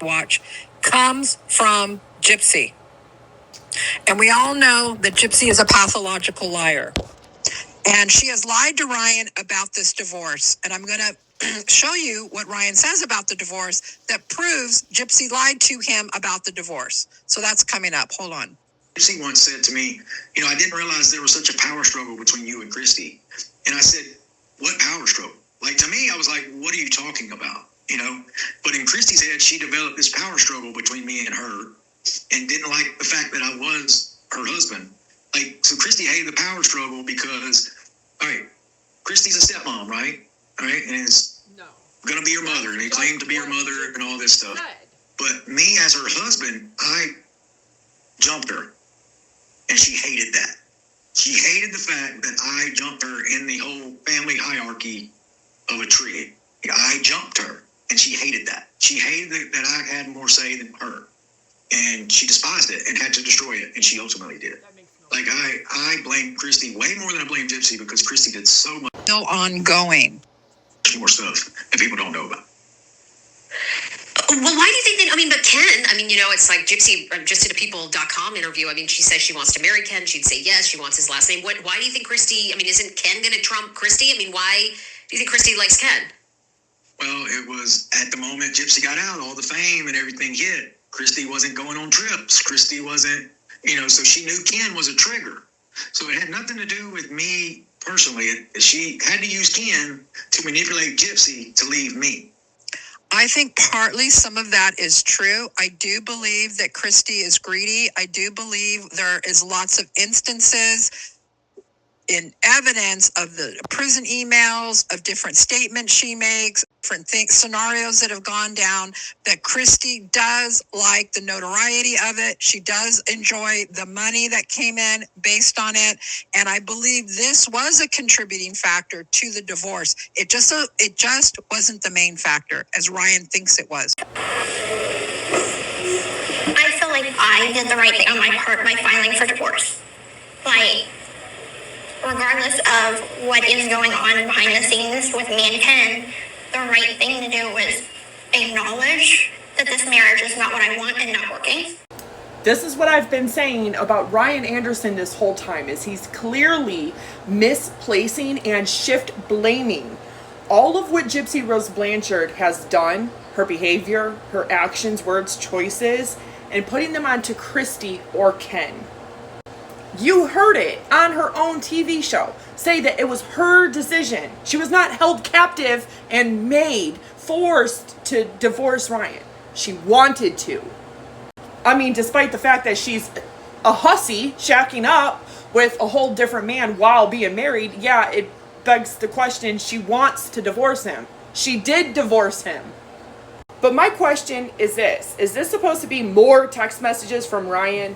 watch comes from Gypsy. And we all know that Gypsy is a pathological liar. And she has lied to Ryan about this divorce. And I'm going to show you what Ryan says about the divorce that proves Gypsy lied to him about the divorce. So that's coming up. Hold on. Gypsy once said to me, I didn't realize there was such a power struggle between you and Christy. And I said, what power struggle? Like, to me, I was like, what are you talking about? But in Christy's head, she developed this power struggle between me and her and didn't like the fact that I was her husband. Like, so Christy hated the power struggle because, all right, Christy's a stepmom, right? All right, and is going to be your mother, and he claimed to be your mother and all this stuff. But me as her husband, I jumped her, and she hated that. She hated the fact that I jumped her in the whole family hierarchy of a tree. I jumped her, and she hated that. She hated that I had more say than her, and she despised it and had to destroy it, and she ultimately did. Like, I blame Christy way more than I blame Gypsy because Christy did so much. Still ongoing. More stuff that people don't know about. Well, why do you think that, but Ken, it's like Gypsy just did a people.com interview. She says she wants to marry Ken. She'd say yes. She wants his last name. Why do you think Christy, isn't Ken going to trump Christy? Why do you think Christy likes Ken? Well, it was at the moment Gypsy got out, all the fame and everything hit. Christy wasn't going on trips. Christy wasn't, so she knew Ken was a trigger. So it had nothing to do with me personally. She had to use Ken to manipulate Gypsy to leave me. I think partly some of that is true. I do believe that Christy is greedy. I do believe there is lots of instances in evidence of the prison emails, of different statements she makes, different scenarios that have gone down, that Christy does like the notoriety of it. She does enjoy the money that came in based on it. And I believe this was a contributing factor to the divorce. It just wasn't the main factor, as Ryan thinks it was. I feel like I did the right thing on my part by filing for divorce. Regardless of what is going on behind the scenes with me and Ken, the right thing to do was acknowledge that this marriage is not what I want and not working. This is what I've been saying about Ryan Anderson this whole time, is he's clearly misplacing and shift blaming all of what Gypsy Rose Blanchard has done, her behavior, her actions, words, choices, and putting them onto Christy or Ken. You heard it on her own TV show say that it was her decision. She was not held captive and forced to divorce Ryan. She wanted to. Despite the fact that she's a hussy shacking up with a whole different man while being married, it begs the question, she wants to divorce him. She did divorce him. But my question is this. Is this supposed to be more text messages from Ryan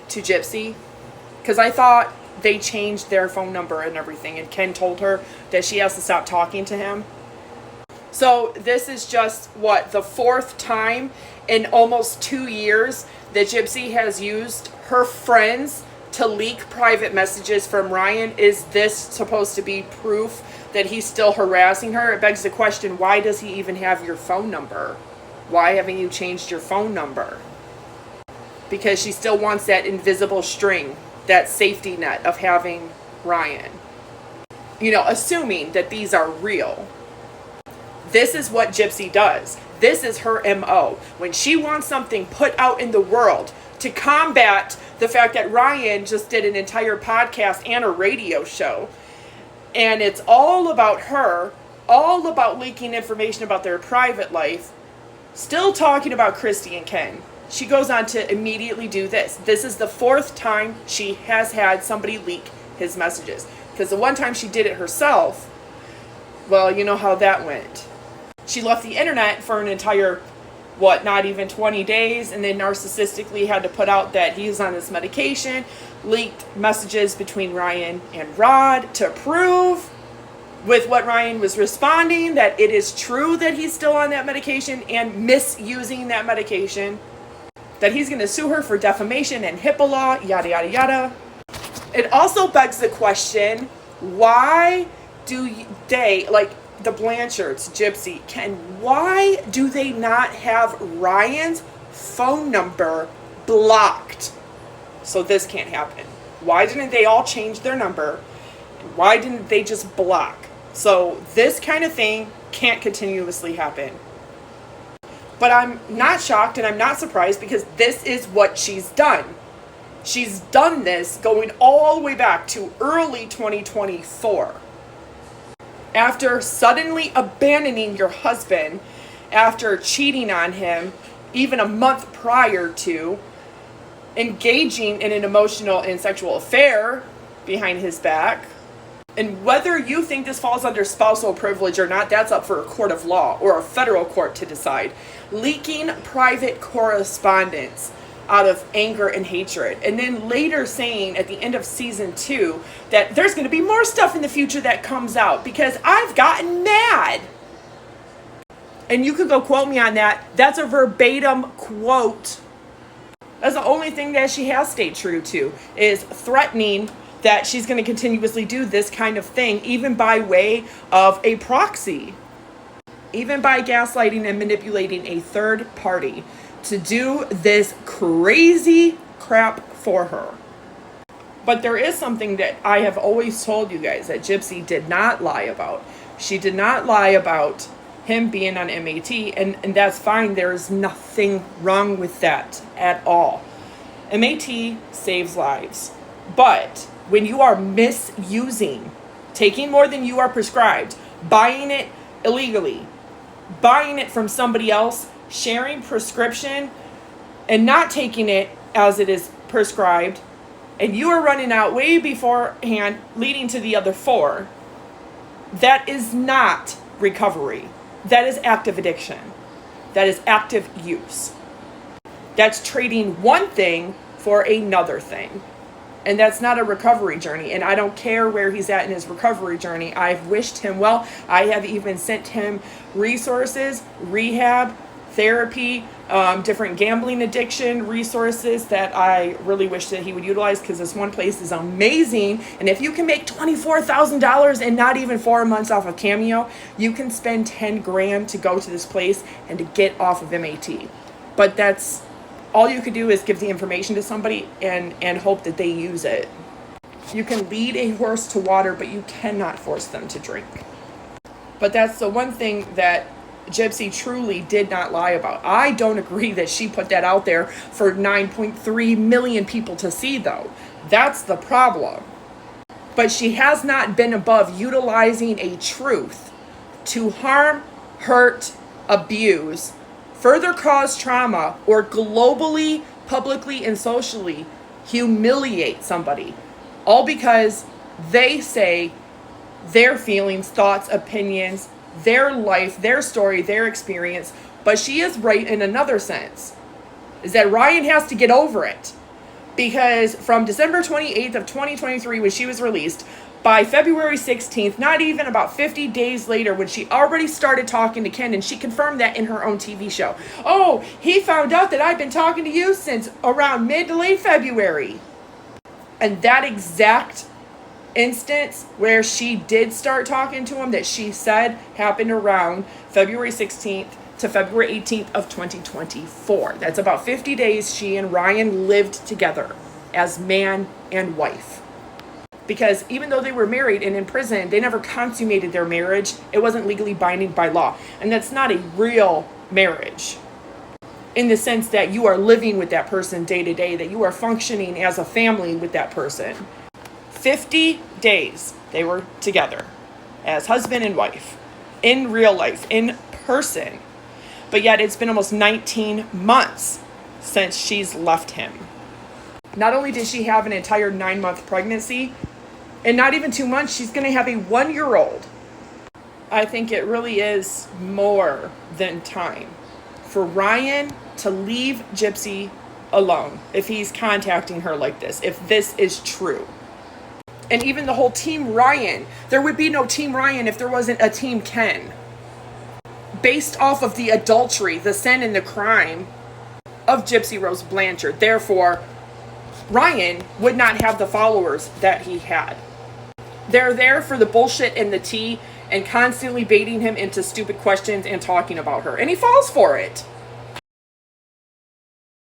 to Gypsy? Because I thought they changed their phone number and everything, and Ken told her that she has to stop talking to him. So this is just, the fourth time in almost 2 years that Gypsy has used her friends to leak private messages from Ryan. Is this supposed to be proof that he's still harassing her? It begs the question, why does he even have your phone number? Why haven't you changed your phone number? Because she still wants that invisible string, that safety net of having Ryan. Assuming that these are real. This is what Gypsy does. This is her MO. When she wants something put out in the world to combat the fact that Ryan just did an entire podcast and a radio show, and it's all about her, all about leaking information about their private life, still talking about Christy and Ken, she goes on to immediately do this. This is the fourth time she has had somebody leak his messages. Because the one time she did it herself, well, you know how that went. She left the internet for an entire, not even 20 days, and then narcissistically had to put out that he's on this medication, leaked messages between Ryan and Rod to prove with what Ryan was responding that it is true that he's still on that medication and misusing that medication. That he's going to sue her for defamation and HIPAA law, yada, yada, yada. It also begs the question, why do they, the Blanchards, Gypsy, Ken, why do they not have Ryan's phone number blocked so this can't happen? Why didn't they all change their number? Why didn't they just block? So this kind of thing can't continuously happen. But I'm not shocked and I'm not surprised because this is what she's done. She's done this going all the way back to early 2024. After suddenly abandoning your husband, after cheating on him even a month prior to, engaging in an emotional and sexual affair behind his back. And whether you think this falls under spousal privilege or not, that's up for a court of law or a federal court to decide. Leaking private correspondence out of anger and hatred. And then later saying at the end of season 2 that there's going to be more stuff in the future that comes out because I've gotten mad. And you could go quote me on that. That's a verbatim quote. That's the only thing that she has stayed true to, is threatening that she's going to continuously do this kind of thing, even by way of a proxy, even by gaslighting and manipulating a third party to do this crazy crap for her. But there is something that I have always told you guys that Gypsy did not lie about. She did not lie about him being on MAT, and that's fine. There is nothing wrong with that at all. MAT saves lives. But when you are misusing, taking more than you are prescribed, buying it illegally, buying it from somebody else, sharing prescription, and not taking it as it is prescribed, and you are running out way beforehand, leading to the other 4, that is not recovery. That is active addiction. That is active use. That's trading one thing for another thing. And that's not a recovery journey. And I don't care where he's at in his recovery journey. I've wished him well. I have even sent him resources, rehab, therapy, different gambling addiction resources that I really wish that he would utilize, because this one place is amazing. And if you can make $24,000 in not even 4 months off of Cameo, you can spend 10 grand to go to this place and to get off of MAT. But that's all you could do, is give the information to somebody and hope that they use it. You can lead a horse to water, but you cannot force them to drink. But that's the one thing that Gypsy truly did not lie about. I don't agree that she put that out there for 9.3 million people to see, though. That's the problem. But she has not been above utilizing a truth to harm, hurt, abuse, further cause trauma, or globally, publicly, and socially humiliate somebody. All because they say their feelings, thoughts, opinions, their life, their story, their experience. But she is right in another sense, is that Ryan has to get over it. Because from December 28th of 2023, when she was released, by February 16th, not even about 50 days later, when she already started talking to Ken, and she confirmed that in her own TV show. Oh, he found out that I've been talking to you since around mid to late February. And that exact instance where she did start talking to him, that she said happened around February 16th to February 18th of 2024. That's about 50 days she and Ryan lived together as man and wife. Because even though they were married and in prison, they never consummated their marriage. It wasn't legally binding by law. And that's not a real marriage, in the sense that you are living with that person day to day, that you are functioning as a family with that person. 50 days they were together as husband and wife, in real life, in person. But yet it's been almost 19 months since she's left him. Not only did she have an entire 9-month pregnancy, in not even 2 months, she's going to have a 1-year-old. I think it really is more than time for Ryan to leave Gypsy alone if he's contacting her like this, if this is true. And even the whole Team Ryan, there would be no Team Ryan if there wasn't a Team Ken. Based off of the adultery, the sin and the crime of Gypsy Rose Blanchard. Therefore, Ryan would not have the followers that he had. They're there for the bullshit and the tea and constantly baiting him into stupid questions and talking about her. And he falls for it.